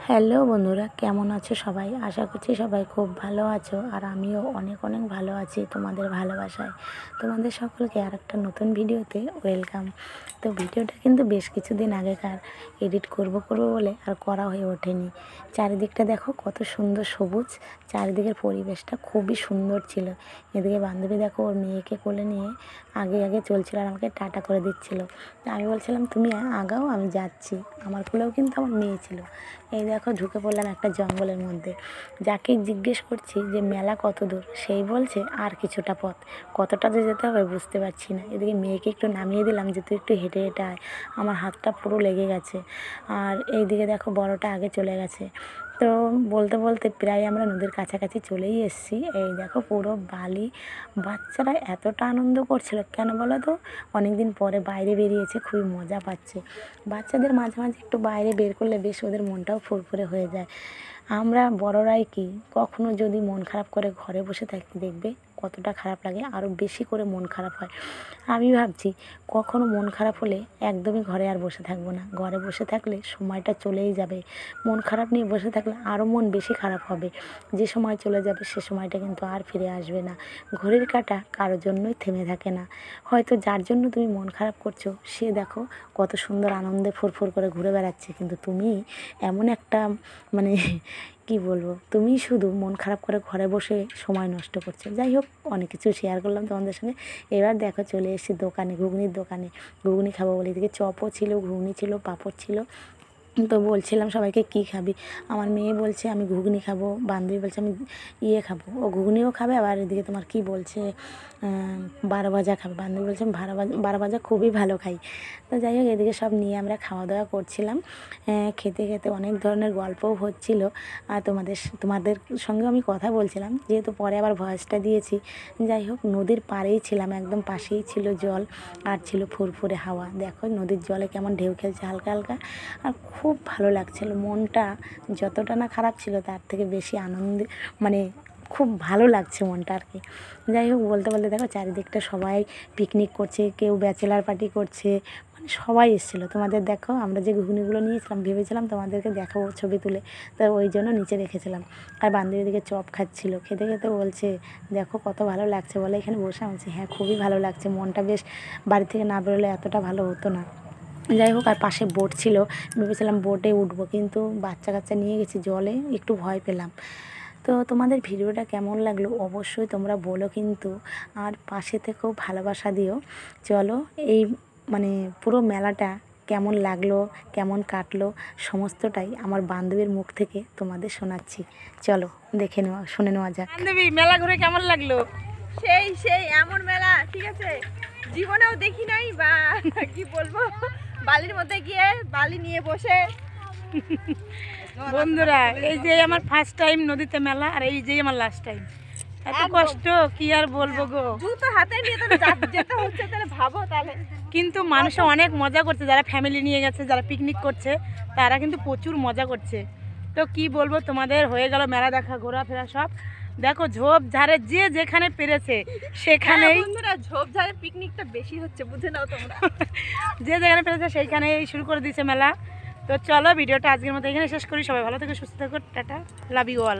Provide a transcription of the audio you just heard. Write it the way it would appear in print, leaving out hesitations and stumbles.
Hello বন্ধুরা, কেমন আছো সবাই? আশা করছি সবাই খুব ভালো আছো, আর আমিও অনেক অনেক ভালো আছি তোমাদের ভালোবাসায়। তোমাদের সকলকে আর একটা নতুন ভিডিওতে ওয়েলকাম। তো ভিডিওটা কিন্তু বেশ কিছুদিন আগেকার, এডিট করব বলে আর করা হয়ে ওঠেনি। চারিদিকটা দেখো কত সুন্দর সবুজ, চারিদিকের পরিবেশটা খুবই সুন্দর ছিল। এদিকে বান্ধবী দেখো ওর মেয়েকে কোলে নিয়ে আগে আগে চলছিল আর আমাকে টাটা করে দিচ্ছিল। আমি বলছিলাম তুমি আগাও, আমি যাচ্ছি। আমার কোলেও কিন্তু আমার মেয়ে ছিল। এই দেখো ঢুকে পড়লাম একটা জঙ্গলের মধ্যে। যাকে জিজ্ঞেস করছি যে মেলা কত দূর, সেই বলছে আর কিছুটা পথ। কতটা যে যেতে হবে বুঝতে পারছি না। এদিকে মেয়েকে একটু নামিয়ে দিলাম যে তুই একটু হেঁটে হেঁটে আয়, আমার হাতটা পুরো লেগে গেছে। আর এইদিকে দেখো বড়টা আগে চলে গেছে। তো বলতে বলতে প্রায় আমরা নদীর কাছাকাছি চলেই এসেছি। এই দেখো পুরো বালি। বাচ্চারা এতটা আনন্দ করছিল কেন বলো তো, অনেক দিন পরে বাইরে বেরিয়েছে, খুবই মজা পাচ্ছে। বাচ্চাদের মাঝে মাঝে একটু বাইরে বের করলে বেশ ওদের মনটাও ফুরফুরে হয়ে যায়। আমরা বড়রাই কি কখনো যদি মন খারাপ করে ঘরে বসে থাকি, দেখবে কতটা খারাপ লাগে, আরও বেশি করে মন খারাপ হয়। আমি ভাবছি কখনো মন খারাপ হলে একদমই ঘরে আর বসে থাকবো না। ঘরে বসে থাকলে সময়টা চলেই যাবে। মন খারাপ নিয়ে বসে থাকলে আরও মন বেশি খারাপ হবে। যে সময় চলে যাবে সে সময়টা কিন্তু আর ফিরে আসবে না। ঘড়ির কাঁটা কারোর জন্যই থেমে থাকে না। হয়তো যার জন্য তুমি মন খারাপ করছো সে দেখো কত সুন্দর আনন্দে ফুরফুর করে ঘুরে বেড়াচ্ছে, কিন্তু তুমি এমন একটা মানে কি বলবো, তুমি শুধু মন খারাপ করে ঘরে বসে সময় নষ্ট করছো। যাই হোক, অনেক কিছু শেয়ার করলাম তোমাদের সঙ্গে। এবার দেখো চলে এসেছি দোকানে, ঘুগনির দোকানে। ঘুগনি খাবো বলে এদিকে চপও ছিল, ঘুগনি ছিল, পাঁপড় ছিল। তো বলছিলাম সবাইকে কী খাবি। আমার মেয়ে বলছে আমি ঘুগনি খাবো, বান্ধবী বলছে আমি খাবো, ও ঘুগনিও খাবে। আবার এদিকে তোমার কি বলছে, বারো ভাজা খাবে। বান্ধবী বলছে আমি বারো ভাজা খুবই ভালো খাই। তো যাই হোক, এদিকে সব নিয়ে আমরা খাওয়া দাওয়া করছিলাম। খেতে খেতে অনেক ধরনের গল্পও হচ্ছিল। আর তোমাদের সঙ্গেও আমি কথা বলছিলাম, যেহেতু পরে আবার ভয়েসটা দিয়েছি। যাই হোক, নদীর পাড়েই ছিলাম, একদম পাশেই ছিল জল আর ছিল ফুরফুরে হাওয়া। দেখো নদীর জলে কেমন ঢেউ খেলছে হালকা হালকা, আর খুব ভালো লাগছিল। মনটা যতটা না খারাপ ছিল তার থেকে বেশি আনন্দে, মানে খুব ভালো লাগছে মনটা আর কি। যাই হোক, বলতে বলতে দেখো চারিদিকটা সবাই পিকনিক করছে, কেউ ব্যাচেলার পার্টি করছে, মানে সবাই এসেছিলো। তোমাদের দেখো আমরা যে ঘুগনিগুলো নিয়েছিলাম, ভেবেছিলাম তোমাদেরকে দেখাবো ছবি তুলে, তো ওই জন্য নিচে রেখেছিলাম। আর বান্ধবী দিকে চপ খাচ্ছিল, খেতে খেতে বলছে দেখো কত ভালো লাগছে বলে এখানে বসে। আমি হ্যাঁ খুবই ভালো লাগছে, মনটা বেশ বাড়ি থেকে না বেরোলে এতটা ভালো হতো না। যাই হোক, আর পাশে বোট ছিল, ভেবেছিলাম বোটে উঠবো, কিন্তু বাচ্চা কাচ্চা নিয়ে গেছি জলে, একটু ভয় পেলাম। তো তোমাদের ভিডিওটা কেমন লাগলো অবশ্যই তোমরা বলো কিন্তু, আর পাশে থেকেও ভালোবাসা দিও। চলো এই মানে পুরো মেলাটা কেমন লাগলো, কেমন কাটলো, সমস্তটাই আমার বান্ধবীর মুখ থেকে তোমাদের শোনাচ্ছি। চলো দেখে নেওয়া, শুনে নেওয়া যাক। বান্ধবী, মেলা ঘুরে কেমন লাগলো? সেই সেই এমন মেলা ঠিক আছে জীবনেও দেখি নাই, বা কি বলবো, বালির মধ্যে গিয়ে বালি নিয়ে বসে। বন্ধুরা, এই যে আমার ফার্স্ট টাইম নদীতে মেলা, আর এই যে আমার লাস্ট টাইম। এত কষ্ট কি আর বলবো গো, জুতো হাতে নিয়ে তো যেতে হচ্ছে, তাহলে ভাবো তাহলে। কিন্তু মানুষ অনেক মজা করছে, যারা ফ্যামিলি নিয়ে গেছে, যারা পিকনিক করছে তারা কিন্তু প্রচুর মজা করছে। তো কি বলবো, তোমাদের হয়ে গেল মেলা দেখা, ঘোরাফেরা সব। দেখো ঝোপঝাড়ে যে যেখানে পেরেছে সেখানেই, বন্ধুরা ঝোপঝাড়ে পিকনিকটা বেশি হচ্ছে, বুঝে নাও তোমরা। যে যেখানে পেরেছে সেইখানেই শুরু করে দিয়েছে মেলা। তো চলো ভিডিওটা আজকের মতো এখানে শেষ করি। সবাই ভালো থেকে সুস্থ থাকো, টাটা, লাভ ইউ অল।